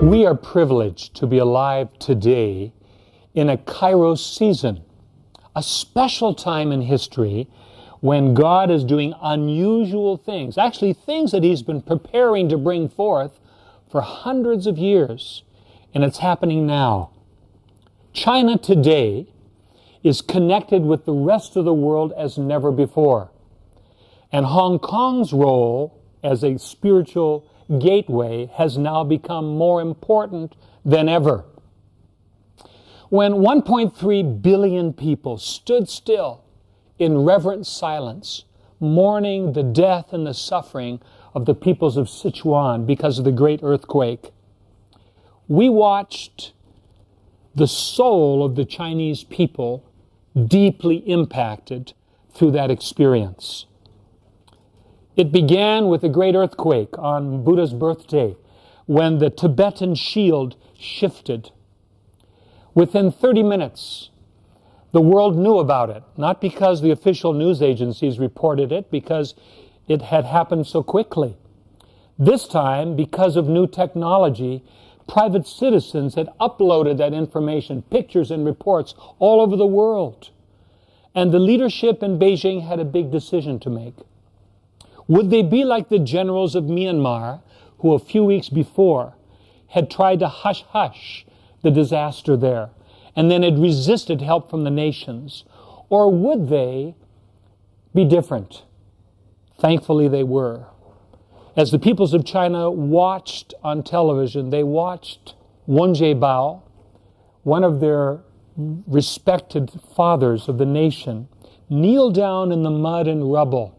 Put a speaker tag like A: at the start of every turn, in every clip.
A: We are privileged to be alive today in a Kairos season, a special time in history when God is doing unusual things, actually things that He's been preparing to bring forth for hundreds of years, and it's happening now. China today is connected with the rest of the world as never before, and Hong Kong's role as a spiritual gateway has now become more important than ever. When 1.3 billion people stood still in reverent silence, mourning the death and the suffering of the peoples of Sichuan because of the great earthquake, we watched the soul of the Chinese people deeply impacted through that experience. It began with a great earthquake on Buddha's birthday when the Tibetan shield shifted. Within 30 minutes, the world knew about it, not because the official news agencies reported it, because it had happened so quickly. This time, because of new technology, private citizens had uploaded that information, pictures and reports all over the world. And the leadership in Beijing had a big decision to make. Would they be like the generals of Myanmar, who a few weeks before had tried to hush-hush the disaster there, and then had resisted help from the nations? Or would they be different? Thankfully they were. As the peoples of China watched on television, they watched Wen Jiabao, one of their respected fathers of the nation, kneel down in the mud and rubble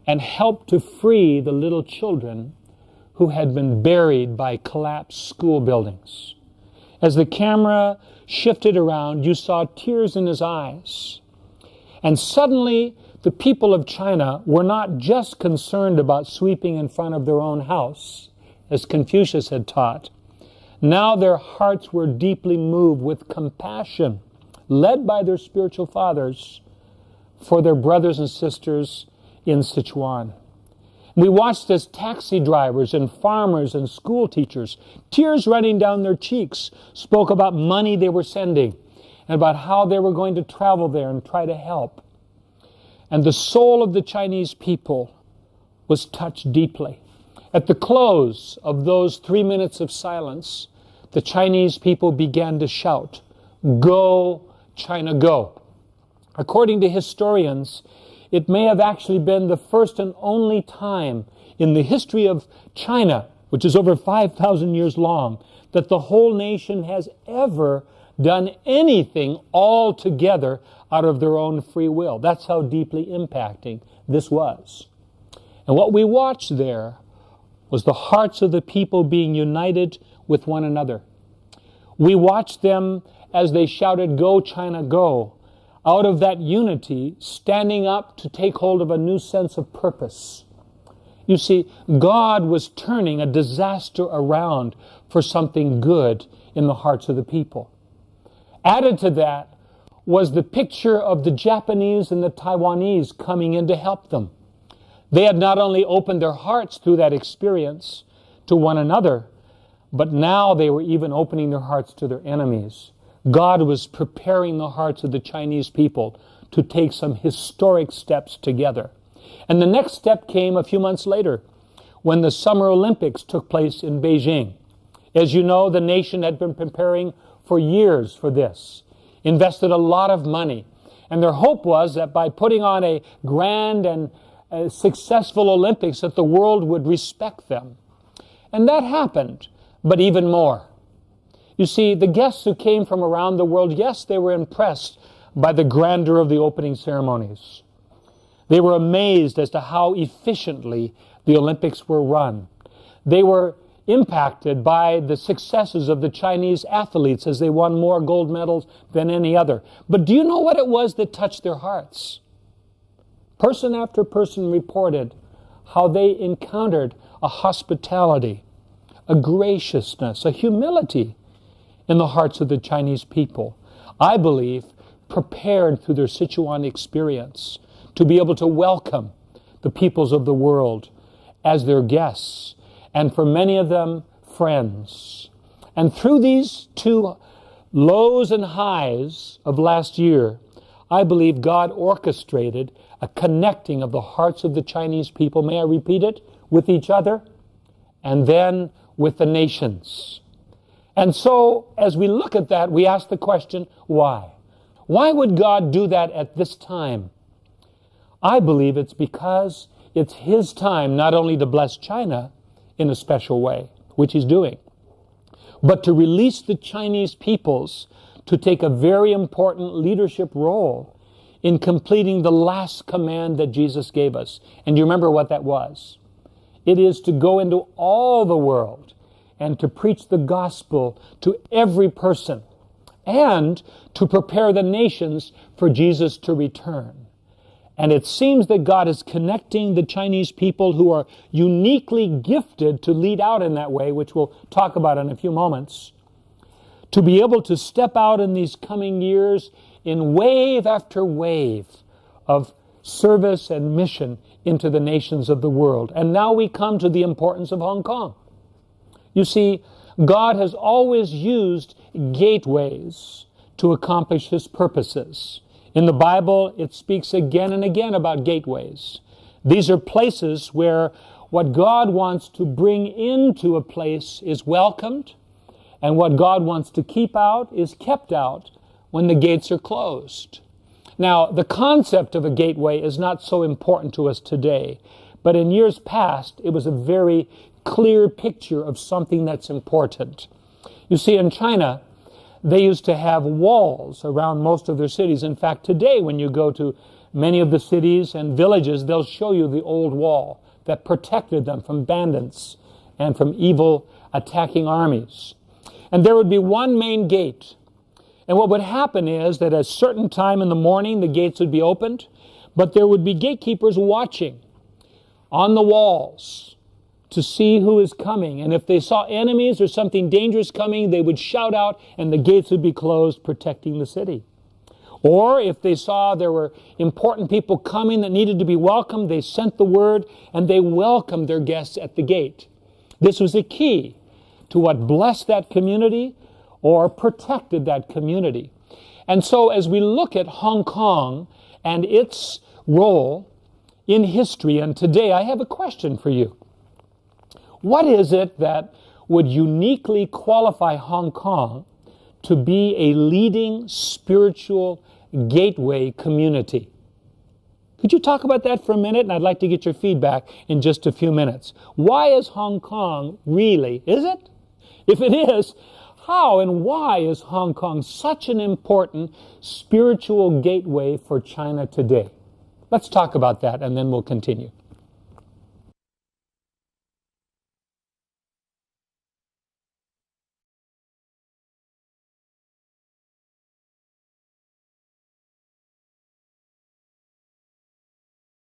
A: and help to free the little children who had been buried by collapsed school buildings. As the camera shifted around, you saw tears in his eyes. And suddenly, the people of China were not just concerned about sweeping in front of their own house, as Confucius had taught. Now their hearts were deeply moved with compassion, led by their spiritual fathers, for their brothers and sisters in Sichuan. We watched as taxi drivers and farmers and school teachers, tears running down their cheeks, spoke about money they were sending and about how they were going to travel there and try to help. And the soul of the Chinese people was touched deeply. At the close of those 3 minutes of silence, the Chinese people began to shout, "Go, China, go." According to historians, it may have actually been the first and only time in the history of China, which is over 5,000 years long, that the whole nation has ever done anything all together out of their own free will. That's how deeply impacting this was. And what we watched there was the hearts of the people being united with one another. We watched them as they shouted, "Go, China, go," out of that unity, standing up to take hold of a new sense of purpose. You see, God was turning a disaster around for something good in the hearts of the people. Added to that was the picture of the Japanese and the Taiwanese coming in to help them. They had not only opened their hearts through that experience to one another, but now they were even opening their hearts to their enemies. God was preparing the hearts of the Chinese people to take some historic steps together. And the next step came a few months later when the Summer Olympics took place in Beijing. As you know, the nation had been preparing for years for this, invested a lot of money. And their hope was that by putting on a grand and successful Olympics that the world would respect them. And that happened, but even more. You see, the guests who came from around the world, yes, they were impressed by the grandeur of the opening ceremonies. They were amazed as to how efficiently the Olympics were run. They were impacted by the successes of the Chinese athletes as they won more gold medals than any other. But do you know what it was that touched their hearts? Person after person reported how they encountered a hospitality, a graciousness, a humility in the hearts of the Chinese people. I believe prepared through their Sichuan experience to be able to welcome the peoples of the world as their guests, and for many of them, friends. And through these two lows and highs of last year, I believe God orchestrated a connecting of the hearts of the Chinese people, may I repeat it, with each other, and then with the nations. And so, as we look at that, we ask the question, why? Why would God do that at this time? I believe it's because it's His time not only to bless China in a special way, which He's doing, but to release the Chinese peoples to take a very important leadership role in completing the last command that Jesus gave us. And you remember what that was? It is to go into all the world and to preach the gospel to every person and to prepare the nations for Jesus to return. And it seems that God is connecting the Chinese people who are uniquely gifted to lead out in that way, which we'll talk about in a few moments, to be able to step out in these coming years in wave after wave of service and mission into the nations of the world. And now we come to the importance of Hong Kong. You see, God has always used gateways to accomplish His purposes. In the Bible, it speaks again and again about gateways. These are places where what God wants to bring into a place is welcomed, and what God wants to keep out is kept out when the gates are closed. Now, the concept of a gateway is not so important to us today, but in years past, it was a very clear picture of something that's important. You see, in China, they used to have walls around most of their cities. In fact, today, when you go to many of the cities and villages, they'll show you the old wall that protected them from bandits and from evil attacking armies. And there would be one main gate. And what would happen is that at a certain time in the morning, the gates would be opened, but there would be gatekeepers watching on the walls to see who is coming. And if they saw enemies or something dangerous coming, they would shout out and the gates would be closed, protecting the city. Or if they saw there were important people coming that needed to be welcomed, they sent the word and they welcomed their guests at the gate. This was a key to what blessed that community or protected that community. And so as we look at Hong Kong and its role in history, and today I have a question for you. What is it that would uniquely qualify Hong Kong to be a leading spiritual gateway community? Could you talk about that for a minute? And I'd like to get your feedback in just a few minutes. Why is Hong Kong really, is it? If it is, how and why is Hong Kong such an important spiritual gateway for China today? Let's talk about that and then we'll continue.